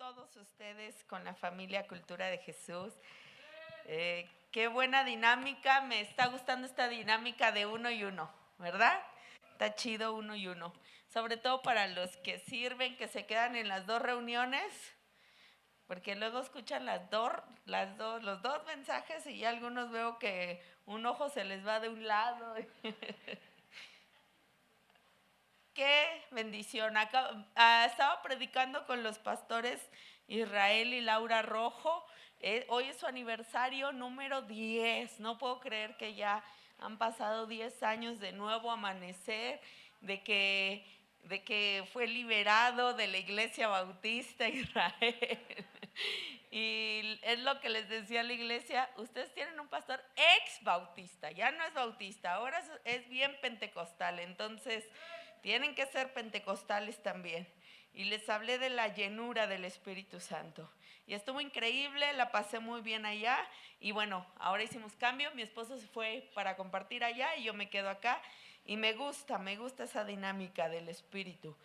todos ustedes, con la familia Cultura de Jesús. Qué buena dinámica, me está gustando esta dinámica de uno y uno, ¿verdad? Está chido uno y uno. Sobre todo para los que sirven, que se quedan en las dos reuniones, porque luego escuchan los dos mensajes y ya algunos veo que un ojo se les va de un lado. Qué bendición. Estaba predicando con los pastores Israel y Laura Rojo. Hoy es su aniversario número 10. No puedo creer que ya han pasado 10 años de nuevo amanecer, de que fue liberado de la Iglesia Bautista Israel. Y es lo que les decía a la iglesia, ustedes tienen un pastor ex bautista, ya no es bautista, ahora es bien pentecostal, entonces tienen que ser pentecostales también. Y les hablé de la llenura del Espíritu Santo. Y estuvo increíble, la pasé muy bien allá. Y bueno, ahora hicimos cambio, mi esposo se fue para compartir allá y yo me quedo acá. Y me gusta esa dinámica del Espíritu.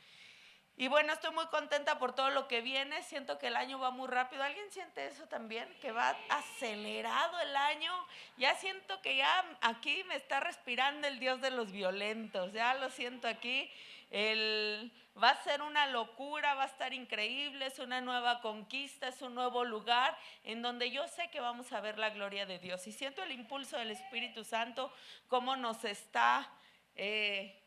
Y bueno, estoy muy contenta por todo lo que viene, siento que el año va muy rápido. ¿Alguien siente eso también? Que va acelerado el año. Ya siento que ya aquí me está respirando el Dios de los violentos, ya lo siento aquí. Va a ser una locura, va a estar increíble, es una nueva conquista, es un nuevo lugar en donde yo sé que vamos a ver la gloria de Dios. Y siento el impulso del Espíritu Santo, cómo nos está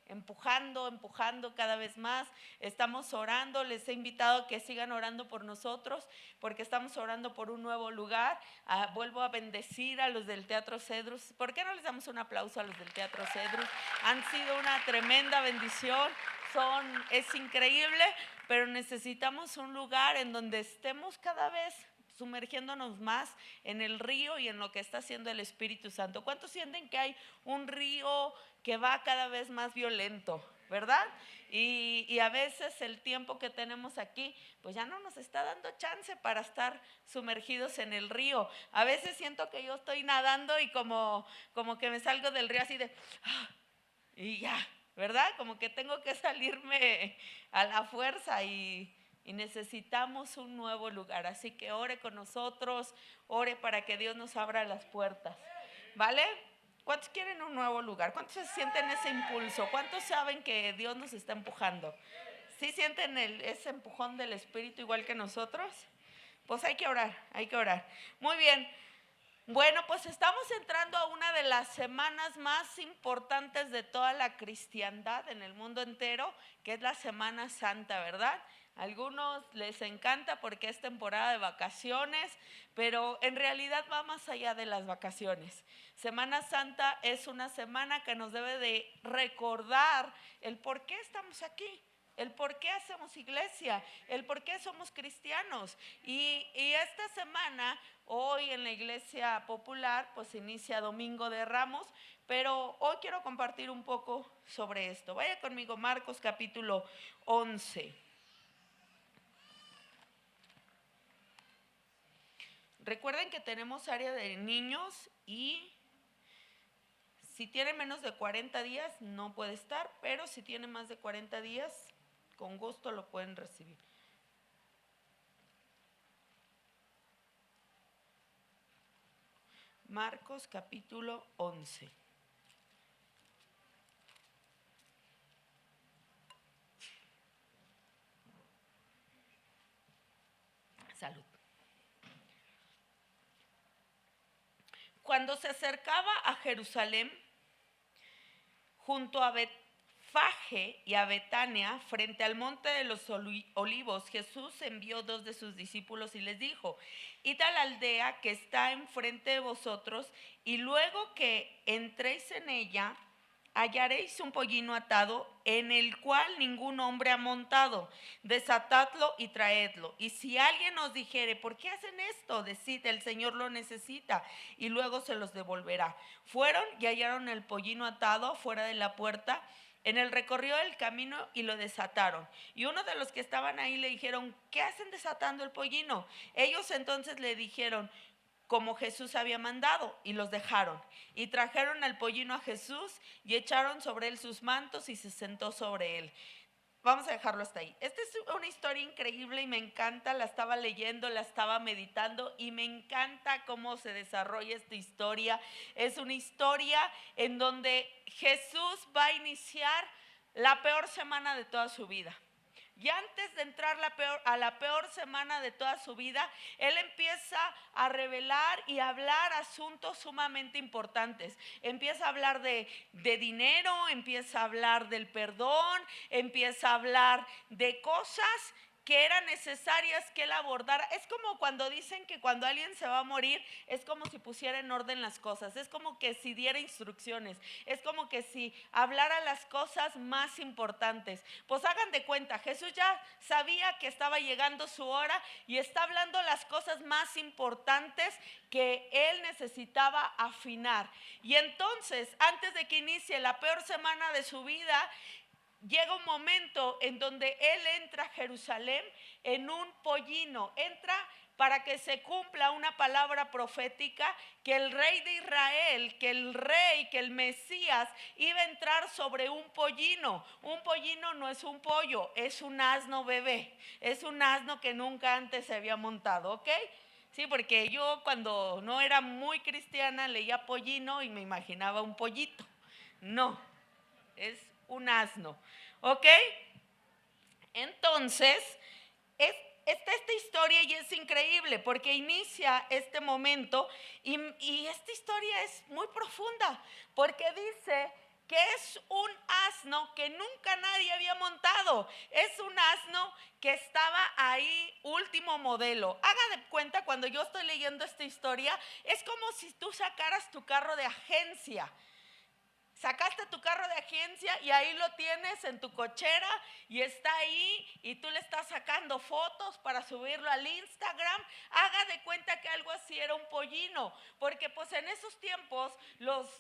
empujando cada vez más. Estamos orando, les he invitado a que sigan orando por nosotros, porque estamos orando por un nuevo lugar. Vuelvo a bendecir a los del Teatro Cedrus. ¿Por qué no les damos un aplauso a los del Teatro Cedrus? Han sido una tremenda bendición, es increíble, pero necesitamos un lugar en donde estemos cada vez sumergiéndonos más en el río y en lo que está haciendo el Espíritu Santo. ¿Cuántos sienten que hay un río que va cada vez más violento, verdad? Y a veces el tiempo que tenemos aquí, pues ya no nos está dando chance para estar sumergidos en el río. A veces siento que yo estoy nadando y como que me salgo del río así de y ya, ¿verdad? Como que tengo que salirme a la fuerza y necesitamos un nuevo lugar. Así que ore con nosotros, ore para que Dios nos abra las puertas, ¿vale? ¿Cuántos quieren un nuevo lugar? ¿Cuántos se sienten ese impulso? ¿Cuántos saben que Dios nos está empujando? ¿Sí sienten ese empujón del Espíritu igual que nosotros? Pues hay que orar, hay que orar. Muy bien. Bueno, pues estamos entrando a una de las semanas más importantes de toda la cristiandad en el mundo entero, que es la Semana Santa, ¿verdad? A algunos les encanta porque es temporada de vacaciones, pero en realidad va más allá de las vacaciones. Semana Santa es una semana que nos debe de recordar el por qué estamos aquí, el por qué hacemos iglesia, el por qué somos cristianos. Y esta semana, hoy en la iglesia popular, pues inicia Domingo de Ramos, pero hoy quiero compartir un poco sobre esto. Vaya conmigo, Marcos capítulo 11. Recuerden que tenemos área de niños y si tiene menos de 40 días no puede estar, pero si tiene más de 40 días, con gusto lo pueden recibir. Marcos capítulo 11. Salud. Cuando se acercaba a Jerusalén, junto a Betfage y a Betania, frente al monte de los olivos, Jesús envió 2 de sus discípulos y les dijo: id a la aldea que está enfrente de vosotros, y luego que entréis en ella, hallaréis un pollino atado en el cual ningún hombre ha montado. Desatadlo y traedlo. Y si alguien os dijere: ¿por qué hacen esto?, decid: el Señor lo necesita, y luego se los devolverá. Fueron y hallaron el pollino atado fuera de la puerta, en el recorrido del camino, y lo desataron. Y uno de los que estaban ahí le dijeron: ¿qué hacen desatando el pollino? Ellos entonces le dijeron como Jesús había mandado, y los dejaron. Y trajeron al pollino a Jesús y echaron sobre él sus mantos y se sentó sobre él. vamos a dejarlo hasta ahí. Esta es una historia increíble y me encanta, la estaba leyendo, la estaba meditando y me encanta cómo se desarrolla esta historia. Es una historia en donde Jesús va a iniciar la peor semana de toda su vida. Y antes de entrar a la peor semana de toda su vida, Él empieza a revelar y a hablar asuntos sumamente importantes. Empieza a hablar de dinero, empieza a hablar del perdón, empieza a hablar de cosas que eran necesarias que Él abordara. Es como cuando dicen que cuando alguien se va a morir, es como si pusiera en orden las cosas, es como que si diera instrucciones, es como que si hablara las cosas más importantes. Pues hagan de cuenta, Jesús ya sabía que estaba llegando su hora y está hablando las cosas más importantes que Él necesitaba afinar. Y entonces, antes de que inicie la peor semana de su vida, llega un momento en donde Él entra a Jerusalén en un pollino, entra para que se cumpla una palabra profética que el rey de Israel, que el Mesías iba a entrar sobre un pollino. Un pollino no es un pollo, es un asno bebé, es un asno que nunca antes se había montado, ¿ok? Sí, porque yo cuando no era muy cristiana leía pollino y me imaginaba un pollito. No, es un asno, ¿ok? Entonces, está esta historia y es increíble porque inicia este momento y esta historia es muy profunda porque dice que es un asno que nunca nadie había montado, es un asno que estaba ahí último modelo. Haga de cuenta, cuando yo estoy leyendo esta historia, es como si tú sacaras tu carro de agencia. Sacaste tu carro de agencia y ahí lo tienes en tu cochera y está ahí y tú le estás sacando fotos para subirlo al Instagram. Haga de cuenta que algo así era un pollino, porque pues en esos tiempos los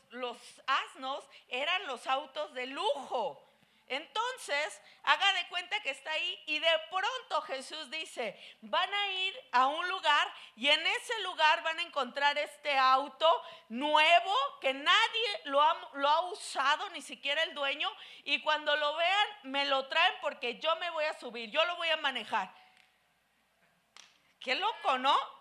asnos eran los autos de lujo. Entonces, haga de cuenta que está ahí y de pronto Jesús dice, van a ir a un lugar y en ese lugar van a encontrar este auto nuevo que nadie lo ha usado, ni siquiera el dueño, y cuando lo vean me lo traen porque yo me voy a subir, yo lo voy a manejar. Qué loco, ¿no?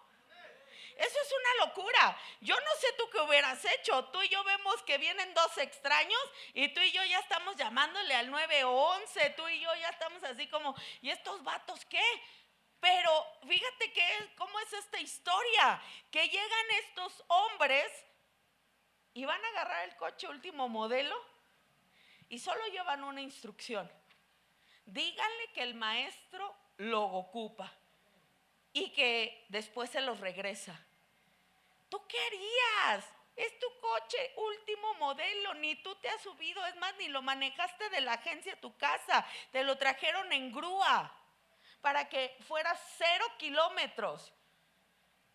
Eso es una locura. Yo no sé tú qué hubieras hecho. Tú y yo vemos que vienen dos extraños y tú y yo ya estamos llamándole al 911. Tú y yo ya estamos así como, ¿y estos vatos qué? Pero fíjate cómo es esta historia, que llegan estos hombres y van a agarrar el coche último modelo y solo llevan una instrucción. Díganle que el maestro lo ocupa y que después se los regresa. ¿Tú qué harías? Es tu coche último modelo, ni tú te has subido, es más, ni lo manejaste de la agencia a tu casa, te lo trajeron en grúa para que fueras 0 kilómetros.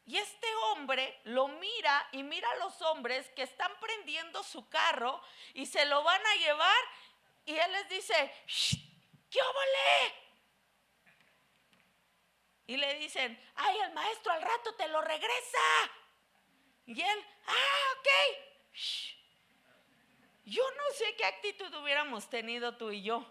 Y este hombre lo mira y mira a los hombres que están prendiendo su carro y se lo van a llevar y él les dice, ¿qué óvole? Y le dicen, ay, el maestro al rato te lo regresa. Y él, ok. Yo no sé qué actitud hubiéramos tenido tú y yo.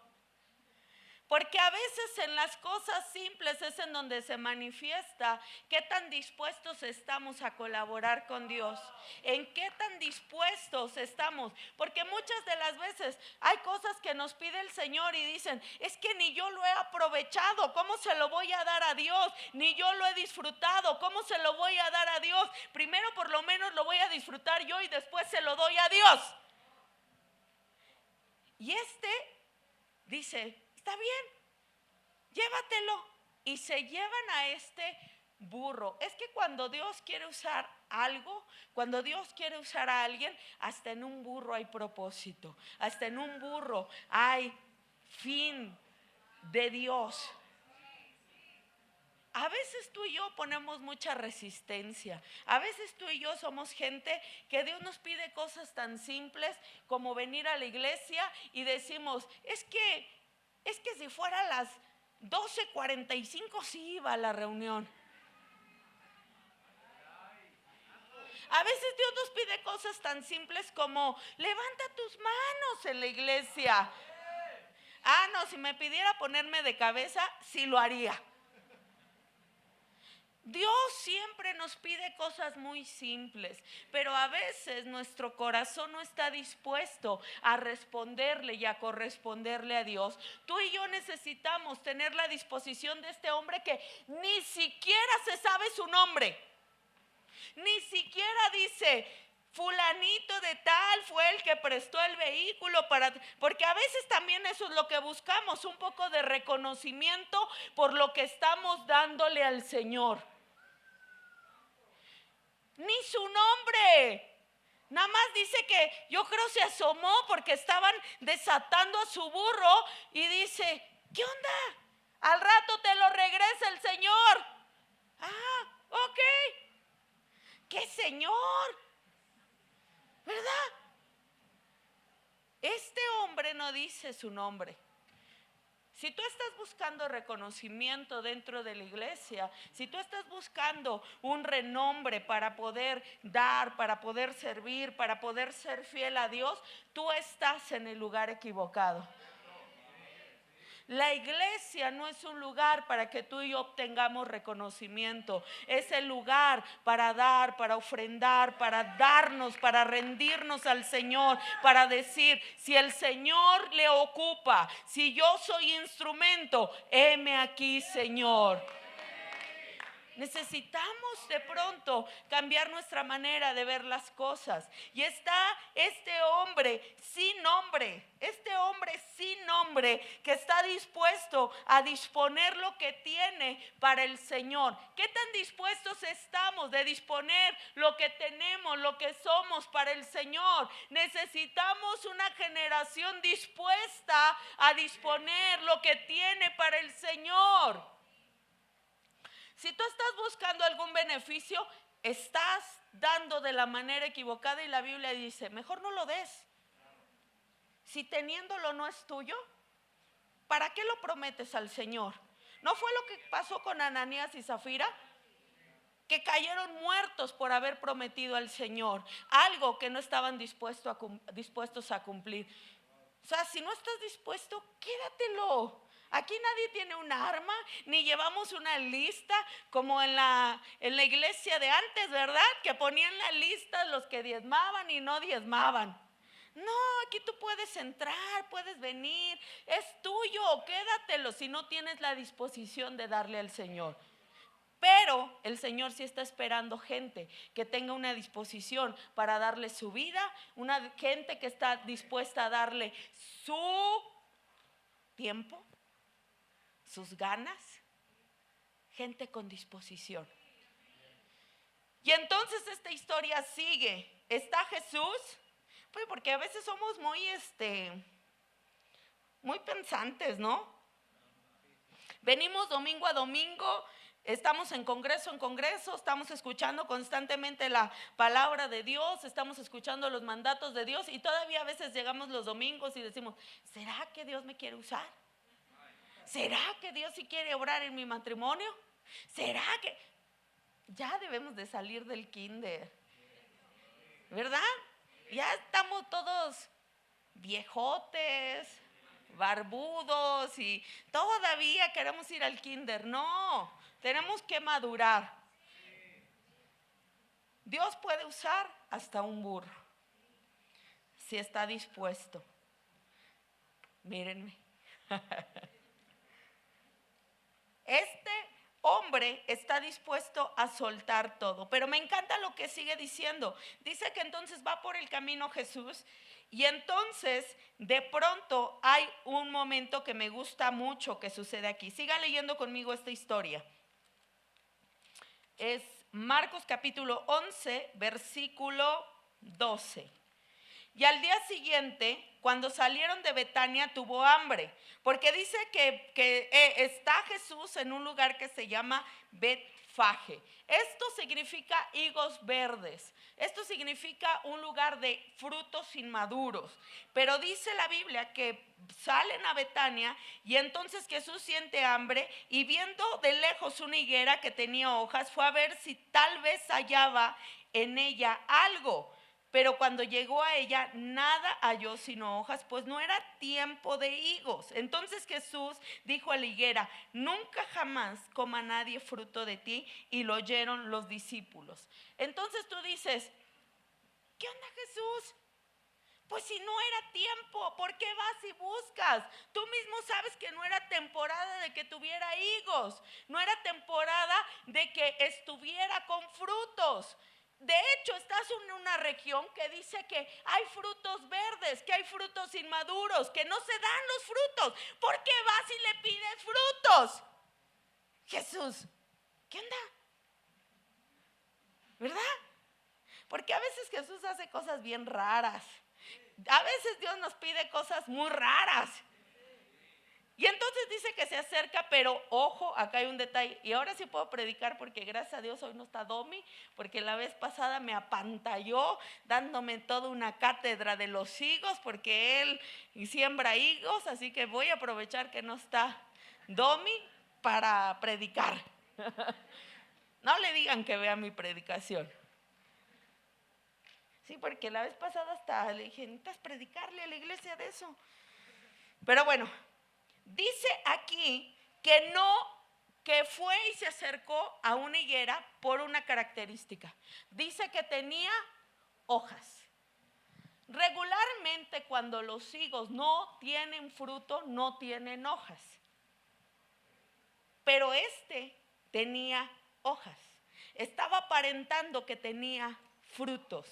Porque a veces en las cosas simples es en donde se manifiesta qué tan dispuestos estamos a colaborar con Dios. En qué tan dispuestos estamos. Porque muchas de las veces hay cosas que nos pide el Señor y dicen, es que ni yo lo he aprovechado. ¿Cómo se lo voy a dar a Dios? Ni yo lo he disfrutado. ¿Cómo se lo voy a dar a Dios? Primero por lo menos lo voy a disfrutar yo y después se lo doy a Dios. Y dice, está bien, llévatelo. Y se llevan a este burro. Es que cuando Dios quiere usar algo, cuando Dios quiere usar a alguien, hasta en un burro hay propósito. Hasta en un burro hay fin de Dios. A veces tú y yo ponemos mucha resistencia. A veces tú y yo somos gente que Dios nos pide cosas tan simples como venir a la iglesia y decimos, es que si fuera a las 12:45 sí iba a la reunión. A veces Dios nos pide cosas tan simples como levanta tus manos en la iglesia. Ah, no, si me pidiera ponerme de cabeza, sí lo haría. Dios siempre nos pide cosas muy simples, pero a veces nuestro corazón no está dispuesto a responderle y a corresponderle a Dios. Tú y yo necesitamos tener la disposición de este hombre que ni siquiera se sabe su nombre, ni siquiera dice: fulanito de tal fue el que prestó el vehículo porque a veces también eso es lo que buscamos, un poco de reconocimiento por lo que estamos dándole al Señor. Ni su nombre. Nada más dice que yo creo se asomó porque estaban desatando a su burro y dice: ¿qué onda? Al rato te lo regresa el Señor. Ah, ok. ¿Qué Señor? ¿Verdad? Este hombre no dice su nombre. Si tú estás buscando reconocimiento dentro de la iglesia, si tú estás buscando un renombre para poder dar, para poder servir, para poder ser fiel a Dios, tú estás en el lugar equivocado. La iglesia no es un lugar para que tú y yo obtengamos reconocimiento. Es el lugar para dar, para ofrendar, para darnos, para rendirnos al Señor, para decir: si el Señor le ocupa, si yo soy instrumento, heme aquí, Señor. Necesitamos de pronto cambiar nuestra manera de ver las cosas. Y está este hombre sin nombre, que está dispuesto a disponer lo que tiene para el Señor. ¿Qué tan dispuestos estamos de disponer lo que tenemos, lo que somos para el Señor? Necesitamos una generación dispuesta a disponer lo que tiene para el Señor. Si tú estás buscando algún beneficio, estás dando de la manera equivocada, y la Biblia dice: mejor no lo des. Si teniéndolo no es tuyo, ¿para qué lo prometes al Señor? ¿No fue lo que pasó con Ananías y Zafira? Que cayeron muertos por haber prometido al Señor algo que no estaban dispuestos a cumplir. O sea, si no estás dispuesto, quédatelo. Aquí nadie tiene un arma, ni llevamos una lista como en la iglesia de antes, ¿verdad? Que ponían la lista los que diezmaban y no diezmaban. No, aquí tú puedes entrar, puedes venir, es tuyo, quédatelo si no tienes la disposición de darle al Señor. Pero el Señor sí está esperando gente que tenga una disposición para darle su vida, una gente que está dispuesta a darle su tiempo, sus ganas, gente con disposición. Y entonces esta historia sigue. Está Jesús, pues porque a veces somos muy pensantes, ¿no? Venimos domingo a domingo, estamos en congreso, estamos escuchando constantemente la palabra de Dios, estamos escuchando los mandatos de Dios, y todavía a veces llegamos los domingos y decimos: ¿será que Dios me quiere usar? ¿Será que Dios sí quiere obrar en mi matrimonio? ¿Será que ya debemos de salir del kinder? ¿Verdad? Ya estamos todos viejotes, barbudos, y todavía queremos ir al kinder. No, tenemos que madurar. Dios puede usar hasta un burro si está dispuesto. Mírenme. Este hombre está dispuesto a soltar todo, pero me encanta lo que sigue diciendo. Dice que entonces va por el camino Jesús, y entonces de pronto hay un momento que me gusta mucho que sucede aquí. Siga leyendo conmigo esta historia. Es Marcos capítulo 11, versículo 12. Y al día siguiente, cuando salieron de Betania, tuvo hambre, porque dice que está Jesús en un lugar que se llama Betfage. Esto significa higos verdes, esto significa un lugar de frutos inmaduros. Pero dice la Biblia que salen a Betania, y entonces Jesús siente hambre, y viendo de lejos una higuera que tenía hojas, fue a ver si tal vez hallaba en ella algo. Pero cuando llegó a ella, nada halló sino hojas, pues no era tiempo de higos. Entonces Jesús dijo a la higuera: nunca jamás coma nadie fruto de ti. Y lo oyeron los discípulos. Entonces tú dices: ¿qué onda, Jesús? Pues si no era tiempo, ¿por qué vas y buscas? Tú mismo sabes que no era temporada de que tuviera higos, no era temporada de que estuviera con frutos. De hecho, estás en una región que dice que hay frutos verdes, que hay frutos inmaduros, que no se dan los frutos. ¿Por qué vas y le pides frutos? Jesús, ¿qué onda? ¿Verdad? Porque a veces Jesús hace cosas bien raras. A veces Dios nos pide cosas muy raras. Y entonces dice que se acerca, pero ojo, acá hay un detalle. Y ahora sí puedo predicar porque gracias a Dios hoy no está Domi, porque la vez pasada me apantalló dándome toda una cátedra de los higos, porque él siembra higos, así que voy a aprovechar que no está Domi para predicar. No le digan que vea mi predicación. Sí, porque la vez pasada hasta le dije: necesitas predicarle a la iglesia de eso. Pero bueno, dice aquí que fue y se acercó a una higuera por una característica. Dice que tenía hojas. Regularmente cuando los higos no tienen fruto, no tienen hojas. Pero este tenía hojas. Estaba aparentando que tenía frutos.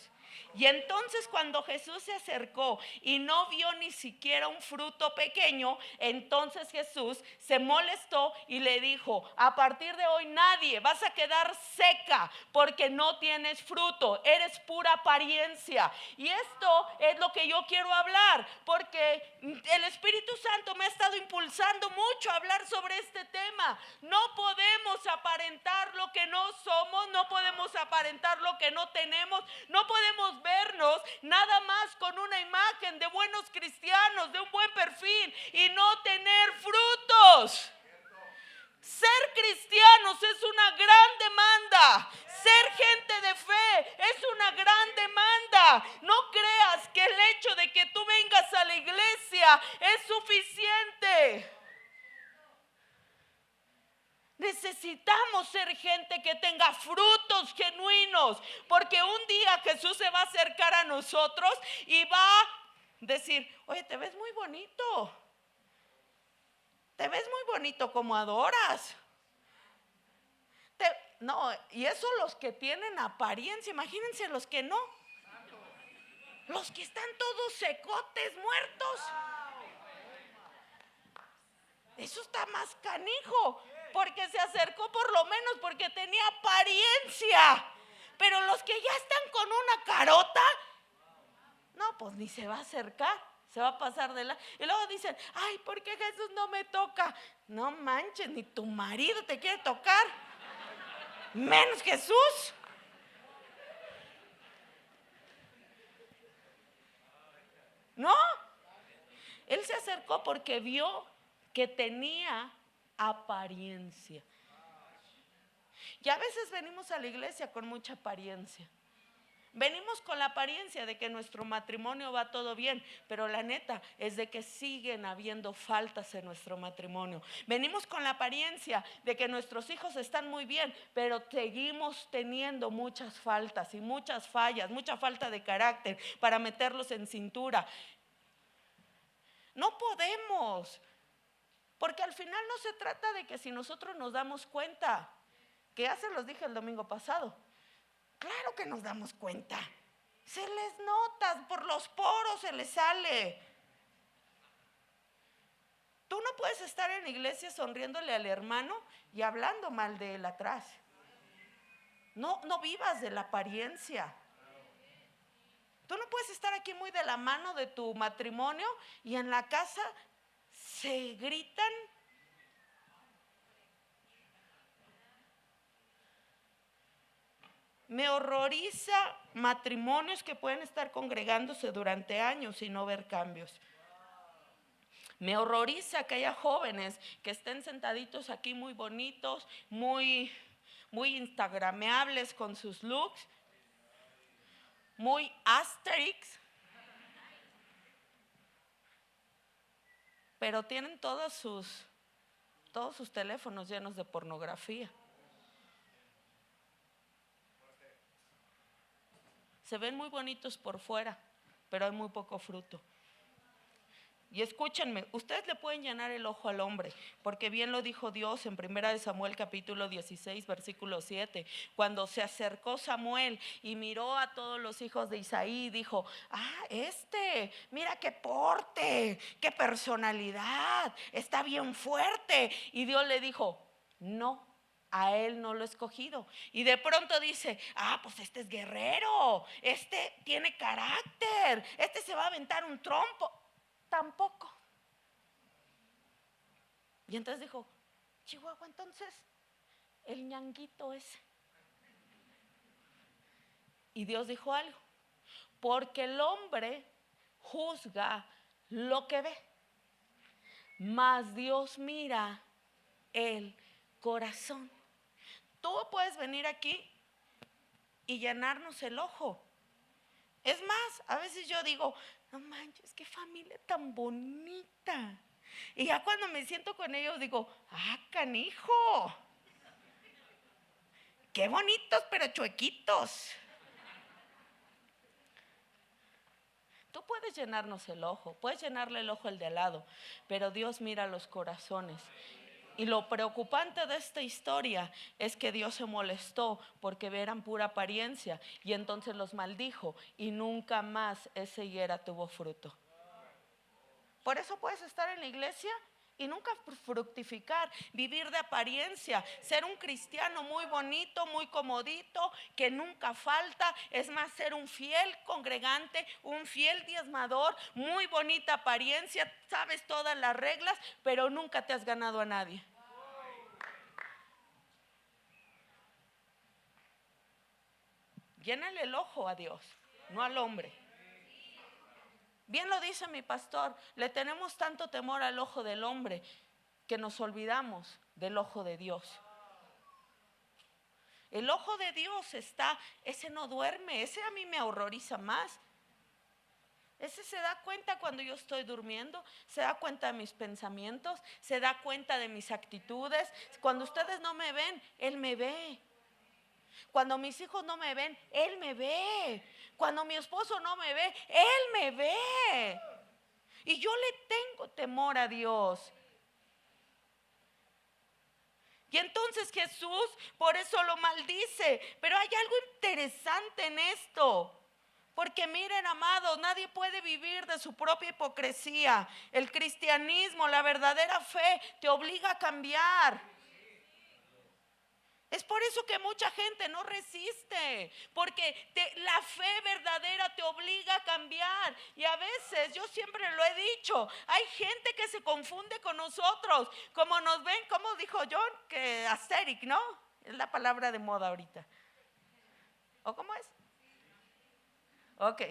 Y entonces cuando Jesús se acercó y no vio ni siquiera un fruto pequeño, entonces Jesús se molestó y le dijo: a partir de hoy nadie, vas a quedar seca porque no tienes fruto, eres pura apariencia. Y esto es lo que yo quiero hablar, porque el Espíritu Santo me ha estado impulsando mucho a hablar sobre este tema. No podemos aparentar lo que no somos, no podemos aparentar lo que no tenemos, no podemos vernos nada más con una imagen de buenos cristianos, de un buen perfil, y no tener frutos. Ser cristianos es una gran demanda. Ser gente de fe es una gran demanda. No creas que el hecho de que tú vengas a la iglesia es suficiente. Necesitamos ser gente que tenga frutos genuinos, porque un día Jesús se va a acercar a nosotros y va a decir: oye, te ves muy bonito, te ves muy bonito como adoras. No, y eso los que tienen apariencia, imagínense los que no, los que están todos secotes, muertos. Eso está más canijo, porque se acercó por lo menos porque tenía apariencia. Pero los que ya están con una carota, no, pues ni se va a acercar, se va a pasar de la. Y luego dicen: ay, ¿por qué Jesús no me toca? No manches, ni tu marido te quiere tocar, menos Jesús. No, él se acercó porque vio que tenía apariencia. Y a veces venimos a la iglesia con mucha apariencia. Venimos con la apariencia de que nuestro matrimonio va todo bien, pero la neta es de que siguen habiendo faltas en nuestro matrimonio. Venimos con la apariencia de que nuestros hijos están muy bien, pero seguimos teniendo muchas faltas y muchas fallas, mucha falta de carácter para meterlos en cintura. No podemos, porque al final no se trata de que si nosotros nos damos cuenta, que ya se los dije el domingo pasado. Claro que nos damos cuenta. Se les nota, por los poros se les sale. Tú no puedes estar en la iglesia sonriéndole al hermano y hablando mal de él atrás. No vivas de la apariencia. Tú no puedes estar aquí muy de la mano de tu matrimonio y en la casa se gritan. Me horroriza matrimonios que pueden estar congregándose durante años y no ver cambios. Me horroriza que haya jóvenes que estén sentaditos aquí muy bonitos, muy instagrameables con sus looks, muy Asterix, pero tienen todos sus teléfonos llenos de pornografía. Se ven muy bonitos por fuera, pero hay muy poco fruto. Y escúchenme, ustedes le pueden llenar el ojo al hombre, porque bien lo dijo Dios en 1 Samuel capítulo 16, versículo 7, cuando se acercó Samuel y miró a todos los hijos de Isaí y dijo: mira qué porte, qué personalidad, está bien fuerte. Y Dios le dijo: no, a él no lo he escogido. Y de pronto dice: pues este es guerrero, este tiene carácter, este se va a aventar un trompo. Tampoco. Y entonces dijo: Chihuahua, entonces el ñanguito ese. Y Dios dijo algo: porque el hombre juzga lo que ve, mas Dios mira el corazón. Tú puedes venir aquí y llenarnos el ojo. Es más, a veces yo digo: no manches, qué familia tan bonita. Y ya cuando me siento con ellos digo: canijo, qué bonitos pero chuequitos. Tú puedes llenarnos el ojo, puedes llenarle el ojo al de al lado, pero Dios mira los corazones. Y lo preocupante de esta historia es que Dios se molestó porque eran pura apariencia, y entonces los maldijo, y nunca más esa higuera tuvo fruto. Por eso puedes estar en la iglesia y nunca fructificar, vivir de apariencia, ser un cristiano muy bonito, muy comodito, que nunca falta. Es más, ser un fiel congregante, un fiel diezmador, muy bonita apariencia, sabes todas las reglas, pero nunca te has ganado a nadie. Llénale el ojo a Dios, no al hombre. Bien lo dice mi pastor, le tenemos tanto temor al ojo del hombre que nos olvidamos del ojo de Dios. El ojo de Dios ese no duerme, ese a mí me horroriza más. Ese se da cuenta cuando yo estoy durmiendo, se da cuenta de mis pensamientos, se da cuenta de mis actitudes. Cuando ustedes no me ven, Él me ve. Cuando mis hijos no me ven, Él me ve. Cuando mi esposo no me ve, Él me ve. Y yo le tengo temor a Dios. Y entonces Jesús por eso lo maldice. Pero hay algo interesante en esto. Porque miren, amados, nadie puede vivir de su propia hipocresía. El cristianismo, la verdadera fe, te obliga a cambiar. Es por eso que mucha gente no resiste, porque la fe verdadera te obliga a cambiar. Y a veces, yo siempre lo he dicho, hay gente que se confunde con nosotros, como nos ven, como dijo John, que asteric, ¿no? Es la palabra de moda ahorita. ¿O cómo es? Ok.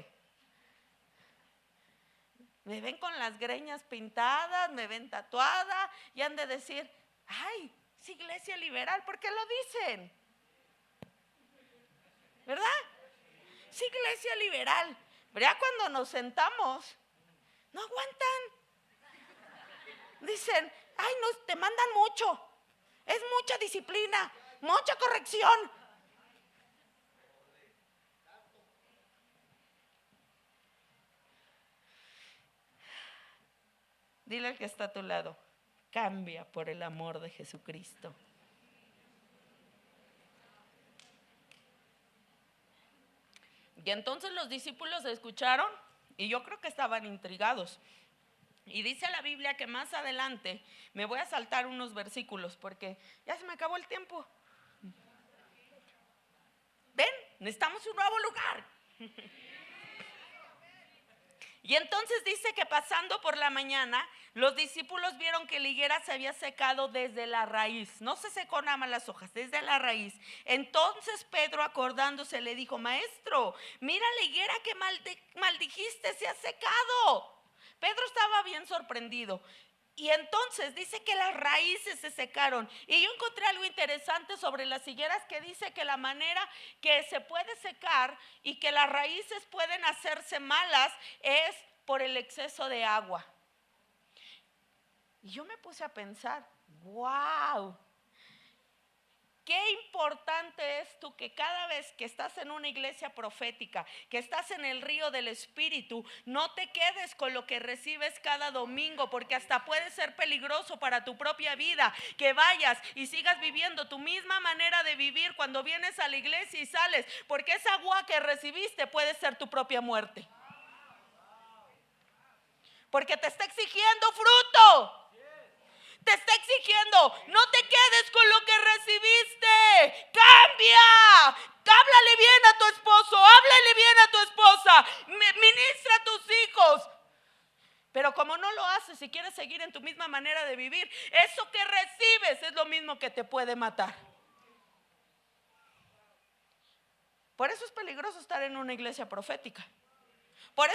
Me ven con las greñas pintadas, me ven tatuada y han de decir: ay, es iglesia liberal. ¿Por qué lo dicen? ¿Verdad? Es iglesia liberal. Pero ya cuando nos sentamos, no aguantan. Dicen: ay, no, te mandan mucho. Es mucha disciplina, mucha corrección. Dile al que está a tu lado: cambia por el amor de Jesucristo. Y entonces los discípulos escucharon y yo creo que estaban intrigados. Y dice la Biblia que más adelante, me voy a saltar unos versículos porque ya se me acabó el tiempo. ¿Ven? Necesitamos un nuevo lugar. Y entonces dice que pasando por la mañana, los discípulos vieron que la higuera se había secado desde la raíz. No se secó nada más las hojas, desde la raíz. Entonces Pedro, acordándose, le dijo: maestro, mira la higuera que maldijiste, se ha secado. Pedro estaba bien sorprendido. Y entonces dice que las raíces se secaron. Y yo encontré algo interesante sobre las higueras, que dice que la manera que se puede secar y que las raíces pueden hacerse malas es por el exceso de agua. Y yo me puse a pensar, wow, qué importante es tú que cada vez que estás en una iglesia profética, que estás en el río del Espíritu, no te quedes con lo que recibes cada domingo, porque hasta puede ser peligroso para tu propia vida que vayas y sigas viviendo tu misma manera de vivir cuando vienes a la iglesia y sales, porque esa agua que recibiste puede ser tu propia muerte, porque te está exigiendo fruto. Te está exigiendo, no te quedes con lo que recibiste, cambia, háblale bien a tu esposo, háblale bien a tu esposa, ministra a tus hijos. Pero como no lo haces y quieres seguir en tu misma manera de vivir, eso que recibes es lo mismo que te puede matar. Por eso es peligroso estar en una iglesia profética. Por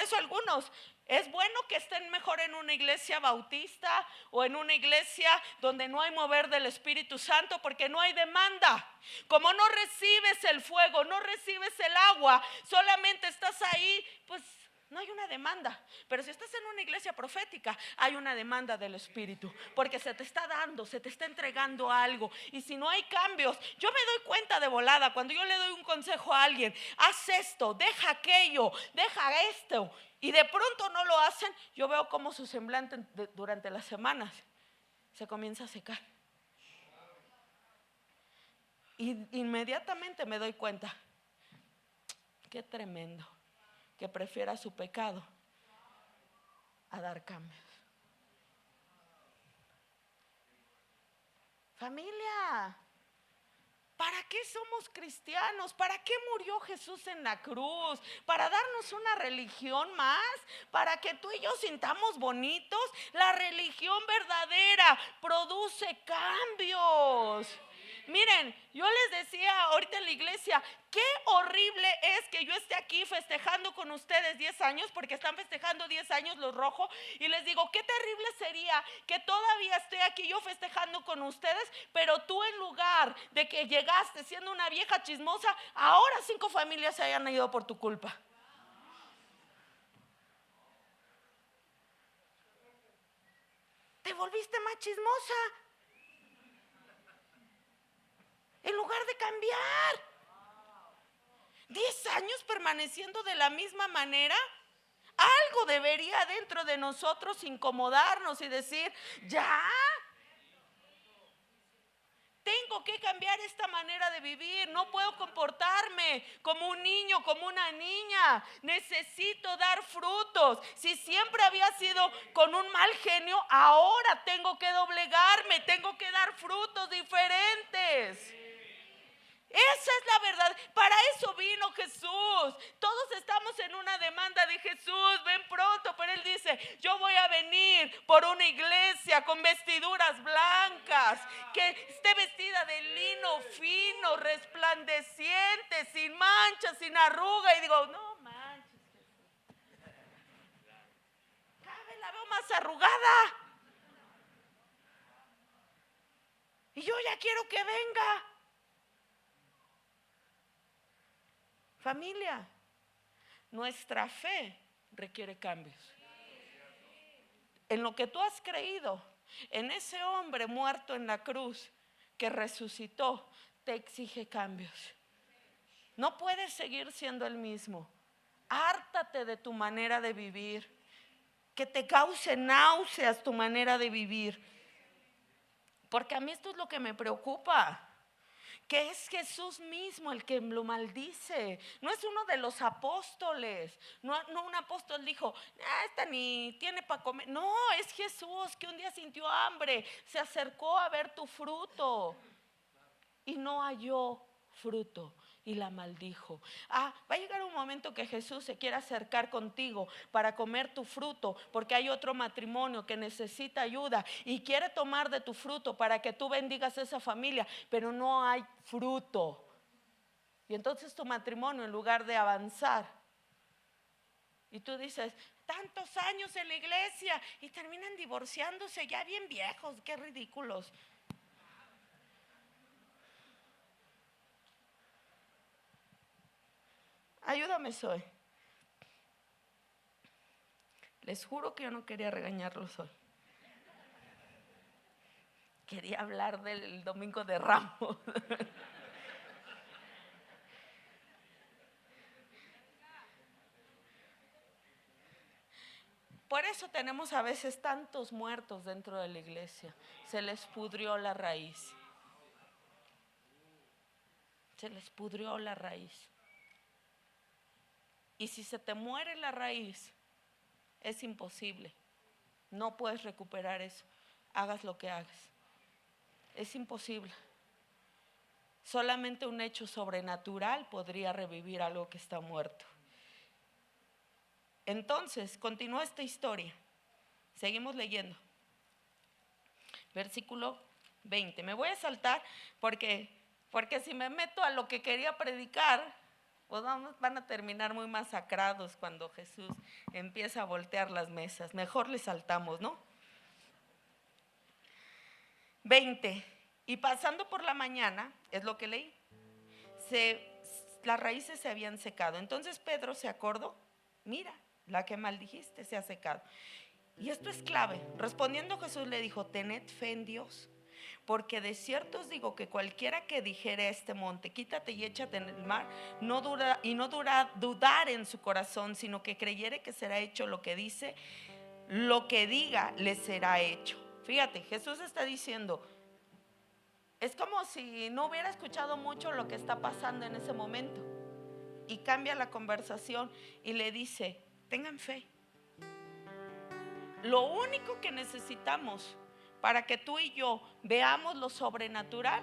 eso algunos, es bueno que estén mejor en una iglesia bautista o en una iglesia donde no hay mover del Espíritu Santo, porque no hay demanda. Como no recibes el fuego, no recibes el agua, solamente estás ahí, pues no hay una demanda. Pero si estás en una iglesia profética, hay una demanda del Espíritu, porque se te está dando, se te está entregando algo. Y si no hay cambios, yo me doy cuenta de volada cuando yo le doy un consejo a alguien: haz esto, deja aquello, deja esto, y de pronto no lo hacen. Yo veo cómo su semblante durante las semanas se comienza a secar. Y inmediatamente me doy cuenta, qué tremendo que prefiera su pecado a dar cambios. Familia, ¿para qué somos cristianos? ¿Para qué murió Jesús en la cruz? ¿Para darnos una religión más? ¿Para que tú y yo sintamos bonitos? La religión verdadera produce cambios. Miren, yo les decía ahorita en la iglesia, qué horrible es que yo esté aquí festejando con ustedes 10 años, porque están festejando 10 años los rojos, y les digo, qué terrible sería que todavía esté aquí yo festejando con ustedes, pero tú, en lugar de que llegaste siendo una vieja chismosa, ahora 5 familias se hayan ido por tu culpa. Te volviste más chismosa en lugar de cambiar. 10 años permaneciendo de la misma manera. Algo debería dentro de nosotros incomodarnos y decir, ya, tengo que cambiar esta manera de vivir. No puedo comportarme como un niño, como una niña. Necesito dar frutos. Si siempre había sido con un mal genio, ahora tengo que doblegarme, tengo que dar frutos diferentes. Esa es la verdad. Para eso vino Jesús. Todos estamos en una demanda de Jesús, ven pronto. Pero Él dice, yo voy a venir por una iglesia con vestiduras blancas, que esté vestida de lino fino, resplandeciente, sin manchas, sin arruga. Y digo, no manches, cada vez la veo más arrugada. Y yo ya quiero que venga. Familia, nuestra fe requiere cambios. En lo que tú has creído, en ese hombre muerto en la cruz que resucitó, te exige cambios. No puedes seguir siendo el mismo. Hártate de tu manera de vivir, que te cause náuseas tu manera de vivir. Porque a mí esto es lo que me preocupa, que es Jesús mismo el que lo maldice. No es uno de los apóstoles. No un apóstol dijo, esta ni tiene para comer. No, es Jesús que un día sintió hambre, se acercó a ver tu fruto y no halló fruto y la maldijo. Va a llegar un momento que Jesús se quiera acercar contigo para comer tu fruto, porque hay otro matrimonio que necesita ayuda y quiere tomar de tu fruto para que tú bendigas a esa familia, pero no hay fruto. Y entonces tu matrimonio, en lugar de avanzar, y tú dices, tantos años en la iglesia y terminan divorciándose ya bien viejos. Qué ridículos. Ayúdame, Zoe. Les juro que yo no quería regañarlos hoy. Quería hablar del Domingo de Ramos. Por eso tenemos a veces tantos muertos dentro de la iglesia. Se les pudrió la raíz. Se les pudrió la raíz. Y si se te muere la raíz, es imposible. No puedes recuperar eso. Hagas lo que hagas. Es imposible. Solamente un hecho sobrenatural podría revivir algo que está muerto. Entonces, continúa esta historia. Seguimos leyendo. Versículo 20. Me voy a saltar porque si me meto a lo que quería predicar, pues van a terminar muy masacrados cuando Jesús empieza a voltear las mesas. Mejor le saltamos, ¿no? 20. Y pasando por la mañana, es lo que leí, las raíces se habían secado. Entonces Pedro se acordó, mira, la que maldijiste se ha secado. Y esto es clave. Respondiendo Jesús le dijo, tened fe en Dios, porque de cierto os digo que cualquiera que dijere a este monte, quítate y échate en el mar, no dudar en su corazón, sino que creyere que será hecho lo que dice, lo que diga le será hecho. Fíjate, Jesús está diciendo, es como si no hubiera escuchado mucho lo que está pasando en ese momento. Y cambia la conversación y le dice, tengan fe. Lo único que necesitamos para que tú y yo veamos lo sobrenatural,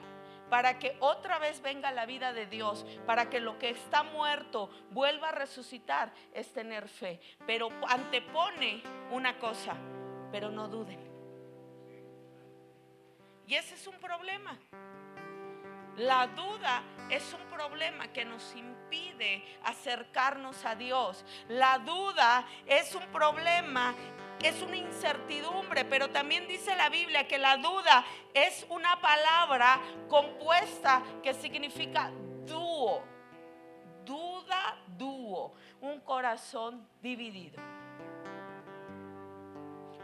para que otra vez venga la vida de Dios, para que lo que está muerto vuelva a resucitar, es tener fe. Pero antepone una cosa, pero no duden. Y ese es un problema. La duda es un problema que nos impide acercarnos a Dios. La duda es un problema, es una incertidumbre, pero también dice la Biblia que la duda es una palabra compuesta que significa dúo. Duda, dúo, un corazón dividido.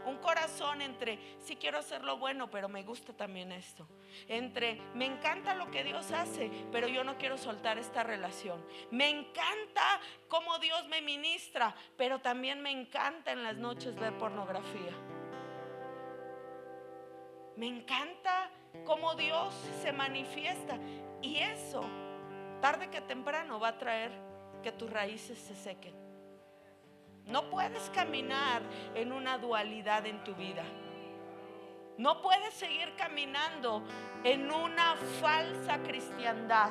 Un corazón entre, sí quiero hacer lo bueno, pero me gusta también esto. Entre, me encanta lo que Dios hace, pero yo no quiero soltar esta relación. Me encanta cómo Dios me ministra, pero también me encanta en las noches ver pornografía. Me encanta cómo Dios se manifiesta. Y eso, tarde que temprano, va a traer que tus raíces se sequen. No puedes caminar en una dualidad en tu vida. No puedes seguir caminando en una falsa cristiandad.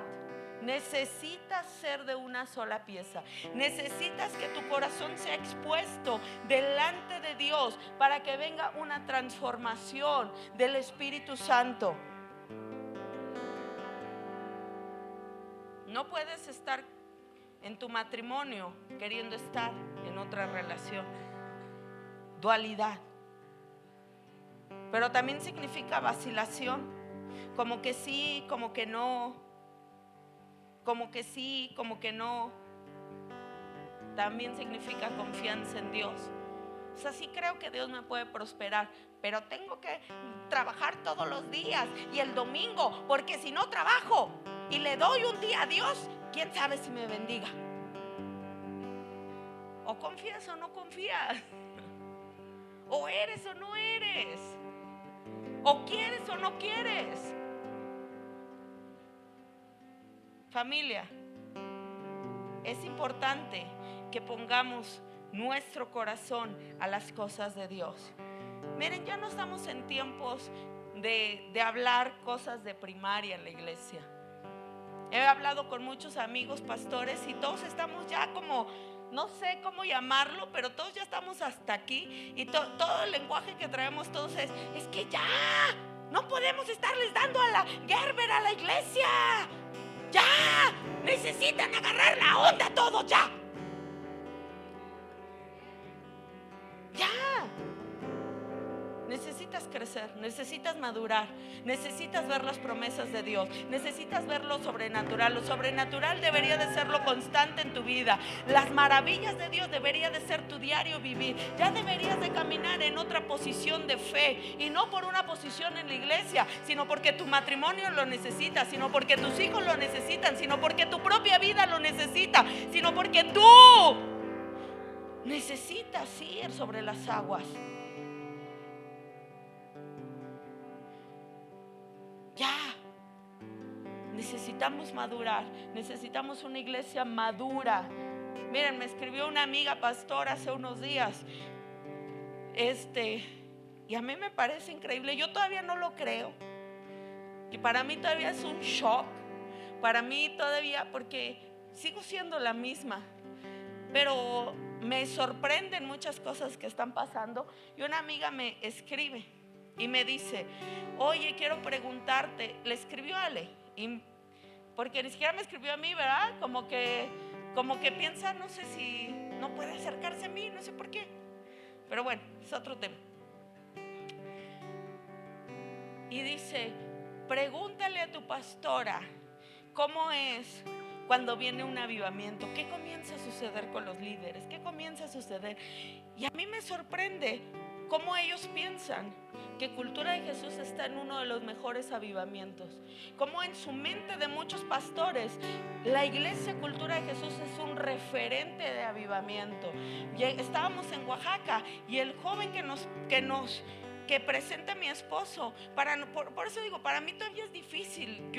Necesitas ser de una sola pieza. Necesitas que tu corazón sea expuesto delante de Dios para que venga una transformación del Espíritu Santo. No puedes estar en tu matrimonio queriendo estar en otra relación. Dualidad. Pero también significa vacilación. Como que sí, como que no. Como que sí, como que no. También significa confianza en Dios. O sea, sí creo que Dios me puede prosperar, pero tengo que trabajar todos los días y el domingo, porque si no trabajo y le doy un día a Dios, quién sabe si me bendiga. O confías o no confías. O eres o no eres. O quieres o no quieres. Familia, es importante que pongamos nuestro corazón a las cosas de Dios. Miren, ya no estamos en tiempos de hablar cosas de primaria en la iglesia. He hablado con muchos amigos pastores y todos estamos ya como, no sé cómo llamarlo, pero todos ya estamos hasta aquí. Y todo el lenguaje que traemos todos es que ya no podemos estarles dando a la Gerber a la iglesia. Ya necesitan agarrar la onda todos ya. crecer, necesitas madurar, necesitas ver las promesas de Dios, necesitas ver lo sobrenatural. Lo sobrenatural debería de ser lo constante en tu vida. Las maravillas de Dios debería de ser tu diario vivir. Ya deberías de caminar en otra posición de fe, y no por una posición en la iglesia, sino porque tu matrimonio lo necesita, sino porque tus hijos lo necesitan, sino porque tu propia vida lo necesita, sino porque tú necesitas ir sobre las aguas. Ya necesitamos madurar, necesitamos una iglesia madura. Miren, me escribió una amiga pastora hace unos días, y a mí me parece increíble. Yo todavía no lo creo, y para mí todavía es un shock, para mí todavía, porque sigo siendo la misma, pero me sorprenden muchas cosas que están pasando. Y una amiga me escribe y me dice: oye, quiero preguntarte. Le escribió a Ale, porque ni siquiera me escribió a mí, ¿verdad? Como que piensa, no sé si no puede acercarse a mí, no sé por qué, pero bueno, es otro tema. Y dice: pregúntale a tu pastora cómo es cuando viene un avivamiento, qué comienza a suceder con los líderes, qué comienza a suceder. Y a mí me sorprende cómo ellos piensan que Cultura de Jesús está en uno de los mejores avivamientos, cómo en su mente de muchos pastores la iglesia Cultura de Jesús es un referente de avivamiento. Estábamos en Oaxaca y el joven que presenta a mi esposo, por eso digo, para mí todavía es difícil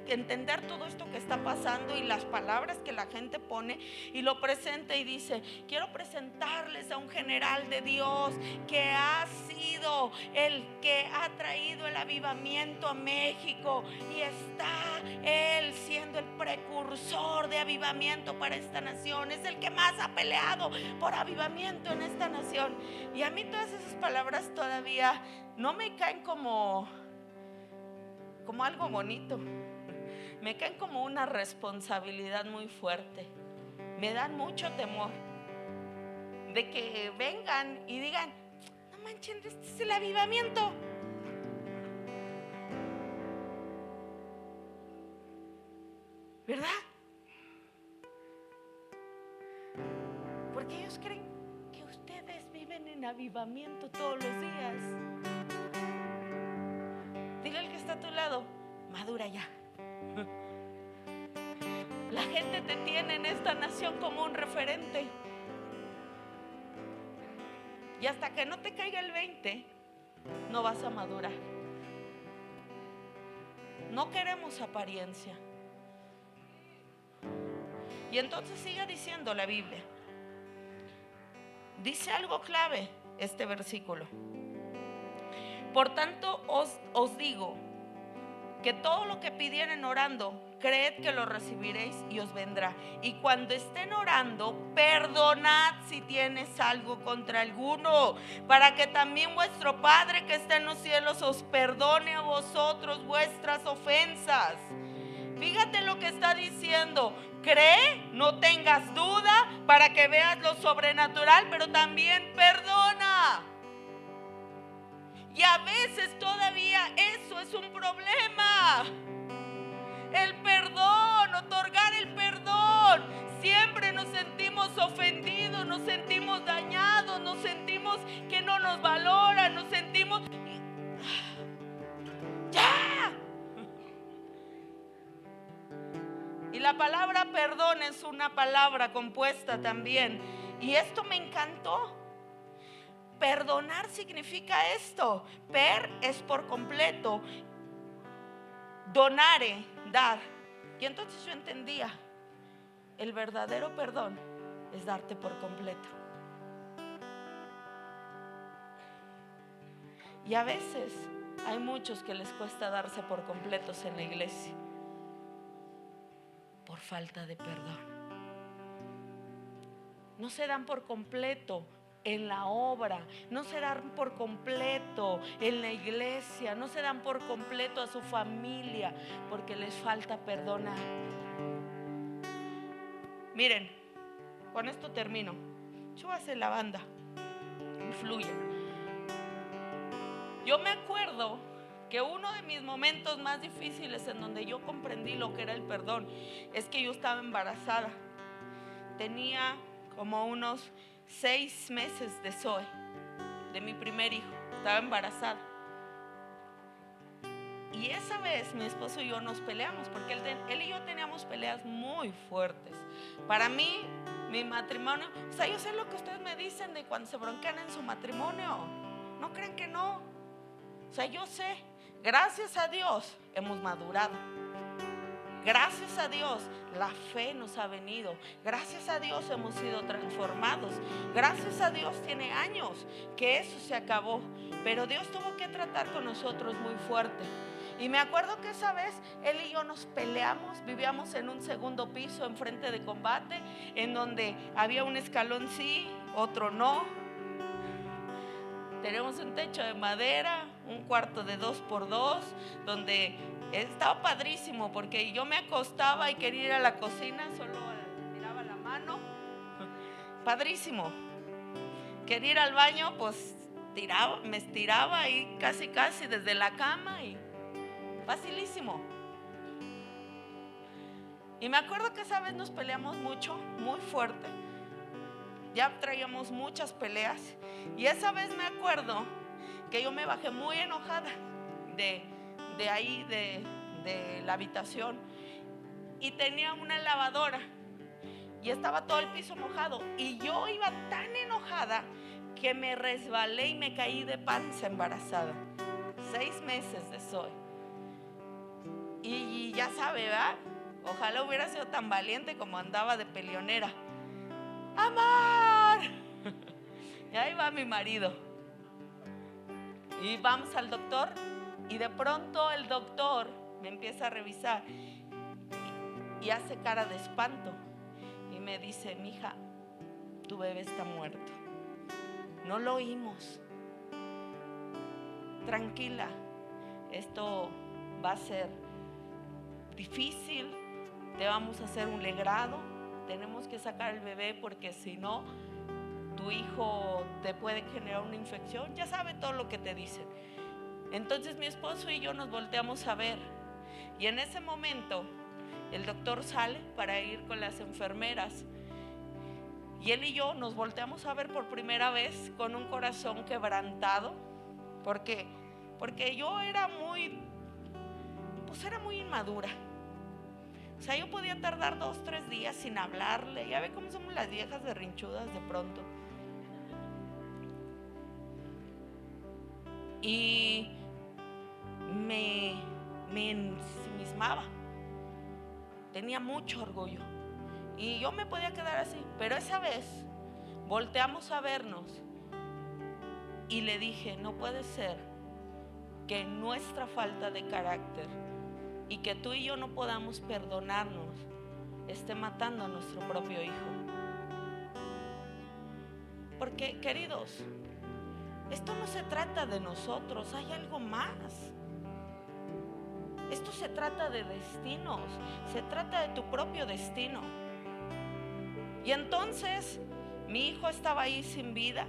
entender todo esto que está pasando y las palabras que la gente pone, y lo presenta y dice: quiero presentarles a un general de Dios que ha sido el que ha traído el avivamiento a México, y está él siendo el precursor de avivamiento para esta nación, es el que más ha peleado por avivamiento en esta nación. Y a mí todas esas palabras todavía no me caen como algo bonito, me caen como una responsabilidad muy fuerte. Me dan mucho temor de que vengan y digan: no manchen, este es el avivamiento. ¿Verdad? Porque ellos creen que ustedes viven en avivamiento todos los días. Dile al que está a tu lado: madura ya. La gente te tiene en esta nación como un referente, y hasta que no te caiga el 20 no vas a madurar. No queremos apariencia. Y entonces sigue diciendo la Biblia, dice algo clave este versículo: por tanto os digo que todo lo que pidieren orando, creed que lo recibiréis y os vendrá. Y cuando estén orando, perdonad si tienes algo contra alguno, para que también vuestro Padre que está en los cielos os perdone a vosotros vuestras ofensas. Fíjate lo que está diciendo: cree, no tengas duda, para que veas lo sobrenatural, pero también perdona. Y a veces todavía eso es un problema. El perdón, otorgar el perdón. Siempre nos sentimos ofendidos, nos sentimos dañados, nos sentimos que no nos valoran, nos sentimos... ¡Ya! Y la palabra perdón es una palabra compuesta también. Y esto me encantó. Perdonar significa esto. Per es por completo, donare, dar. Y entonces yo entendía: el verdadero perdón es darte por completo. Y a veces hay muchos que les cuesta darse por completos en la iglesia por falta de perdón. No se dan por completo en la obra, no se dan por completo en la iglesia, no se dan por completo a su familia porque les falta perdonar. Miren, con esto termino. Súbase la banda y fluya. Yo me acuerdo que uno de mis momentos más difíciles en donde yo comprendí lo que era el perdón es que yo estaba embarazada. Tenía como unos 6 meses de Zoe, de mi primer hijo. Estaba embarazada. Y esa vez mi esposo y yo nos peleamos, porque él y yo teníamos peleas muy fuertes. Para mí, mi matrimonio, o sea, yo sé lo que ustedes me dicen de cuando se bronquean en su matrimonio. No crean que no. O sea, yo sé, gracias a Dios hemos madurado. Gracias a Dios la fe nos ha venido. Gracias a Dios hemos sido transformados. Gracias a Dios tiene años que eso se acabó. Pero Dios tuvo que tratar con nosotros muy fuerte. Y me acuerdo que esa vez él y yo nos peleamos. Vivíamos en un segundo piso enfrente de combate, en donde había un escalón sí, otro no. Tenemos un techo de madera, un cuarto de 2x2, donde estaba padrísimo, porque yo me acostaba y quería ir a la cocina, solo tiraba la mano. Padrísimo. Quería ir al baño, pues me estiraba ahí casi desde la cama y facilísimo. Y me acuerdo que esa vez nos peleamos mucho, muy fuerte. Ya traíamos muchas peleas. Y esa vez me acuerdo que yo me bajé muy enojada de ahí, de la habitación. Y tenía una lavadora y estaba todo el piso mojado. Y yo iba tan enojada que me resbalé y me caí de panza embarazada. 6 meses de Zoe. Y ya sabe, ¿verdad? Ojalá hubiera sido tan valiente como andaba de peleonera. ¡Amor! Y ahí va mi marido. Y vamos al doctor. Y de pronto el doctor me empieza a revisar y hace cara de espanto. Y me dice: mija, tu bebé está muerto. No lo oímos. Tranquila, esto va a ser difícil. Te vamos a hacer un legrado. Tenemos que sacar el bebé porque si no, tu hijo te puede generar una infección. Ya sabe todo lo que te dicen. Entonces mi esposo y yo nos volteamos a ver. Y en ese momento el doctor sale para ir con las enfermeras. Y él y yo nos volteamos a ver por primera vez con un corazón quebrantado. Porque yo era muy inmadura. O sea, yo podía tardar 2-3 días sin hablarle. Ya ve cómo somos las viejas berrinchudas de pronto. Y me ensimismaba. Tenía mucho orgullo. Y yo me podía quedar así. Pero esa vez volteamos a vernos y le dije: no puede ser que nuestra falta de carácter y que tú y yo no podamos perdonarnos esté matando a nuestro propio hijo. Porque, queridos, esto no se trata de nosotros, hay algo más. Esto se trata de destinos, se trata de tu propio destino. Y entonces mi hijo estaba ahí sin vida.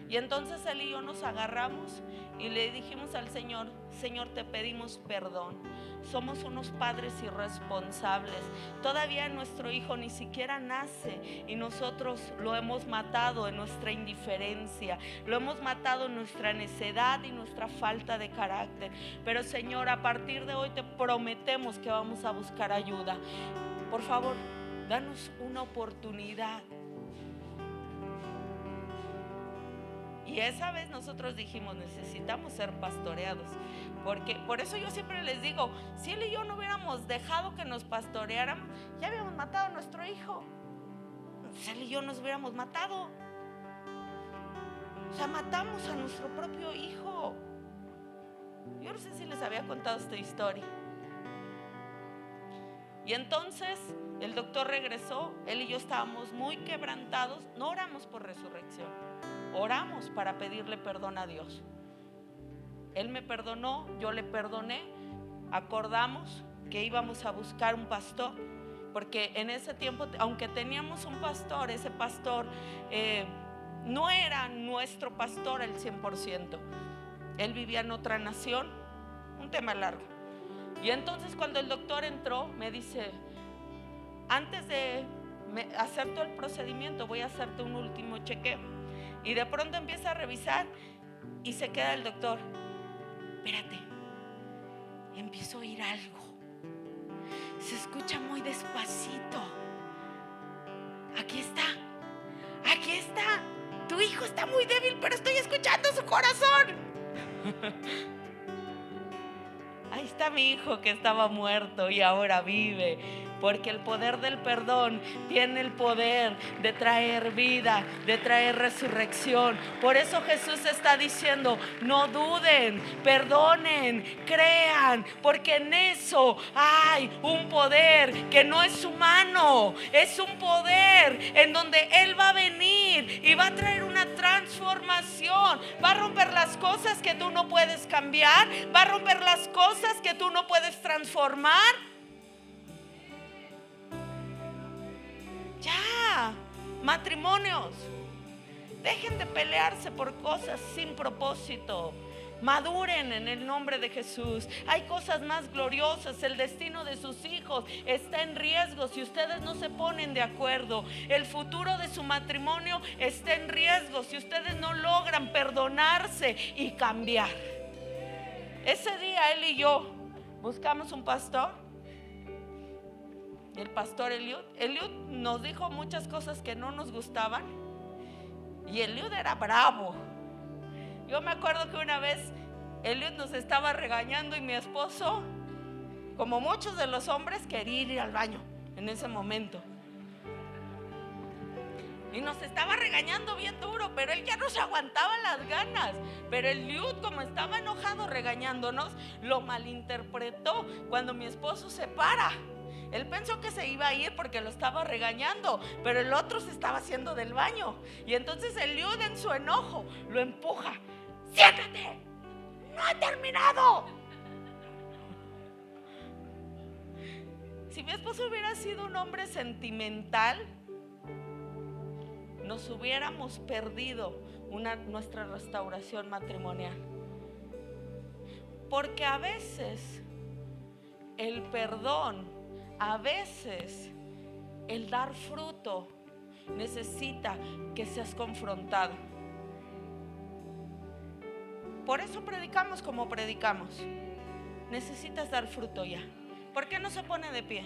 Y entonces él y yo nos agarramos y le dijimos al Señor: Señor, te pedimos perdón. Somos unos padres irresponsables. Todavía nuestro hijo ni siquiera nace y nosotros lo hemos matado en nuestra indiferencia. Lo hemos matado en nuestra necedad y nuestra falta de carácter. Pero Señor, a partir de hoy te prometemos que vamos a buscar ayuda. Por favor, danos una oportunidad. Y esa vez nosotros dijimos: necesitamos ser pastoreados. Porque por eso yo siempre les digo: si él y yo no hubiéramos dejado que nos pastorearan, ya habíamos matado a nuestro hijo. Si él y yo nos hubiéramos matado. O sea, matamos a nuestro propio hijo. Yo no sé si les había contado esta historia. Y entonces el doctor regresó. Él y yo estábamos muy quebrantados. No oramos por resurrección, oramos para pedirle perdón a Dios. Él me perdonó, yo le perdoné. Acordamos que íbamos a buscar un pastor, porque en ese tiempo, aunque teníamos un pastor, ese pastor no era nuestro pastor al 100%. Él vivía en otra nación, un tema largo. Y entonces cuando el doctor entró, me dice: antes de hacer todo el procedimiento, voy a hacerte un último chequeo. Y de pronto empieza a revisar y se queda el doctor: espérate, empiezo a oír algo, se escucha muy despacito. Aquí está, tu hijo está muy débil, pero estoy escuchando su corazón. Ahí está mi hijo que estaba muerto y ahora vive, porque el poder del perdón tiene el poder de traer vida, de traer resurrección. Por eso Jesús está diciendo: no duden, perdonen, crean, porque en eso hay un poder que no es humano, es un poder en donde Él va a venir y va a traer una transformación, va a romper las cosas que tú no puedes cambiar, va a romper las cosas que tú no puedes transformar. Ya, matrimonios, dejen de pelearse por cosas sin propósito. Maduren en el nombre de Jesús. Hay cosas más gloriosas. El destino de sus hijos está en riesgo si ustedes no se ponen de acuerdo. El futuro de su matrimonio está en riesgo si ustedes no logran perdonarse y cambiar. Ese día él y yo buscamos un pastor, el pastor Eliud. Eliud nos dijo muchas cosas que no nos gustaban y Eliud era bravo. Yo me acuerdo que una vez Eliud nos estaba regañando y mi esposo, como muchos de los hombres, quería ir al baño en ese momento. Y nos estaba regañando bien duro, pero él ya no se aguantaba las ganas. Pero Eliud, como estaba enojado regañándonos, lo malinterpretó cuando mi esposo se para. Él pensó que se iba a ir porque lo estaba regañando, pero el otro se estaba haciendo del baño. Y entonces Eliud, en su enojo, lo empuja: siéntate, no he terminado. Si mi esposo hubiera sido un hombre sentimental, nos hubiéramos perdido nuestra restauración matrimonial. Porque a veces el perdón, a veces el dar fruto necesita que seas confrontado. Por eso predicamos como predicamos. Necesitas dar fruto ya. ¿Por qué no se pone de pie?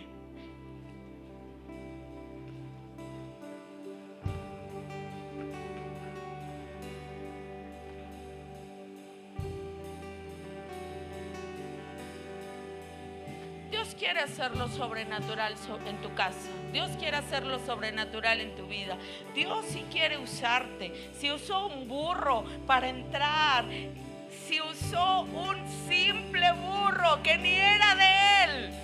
Dios quiere hacer lo sobrenatural en tu casa. Dios quiere hacer lo sobrenatural en tu vida. Dios sí quiere usarte. Si usó un burro para entrar, si usó un simple burro que ni era de él,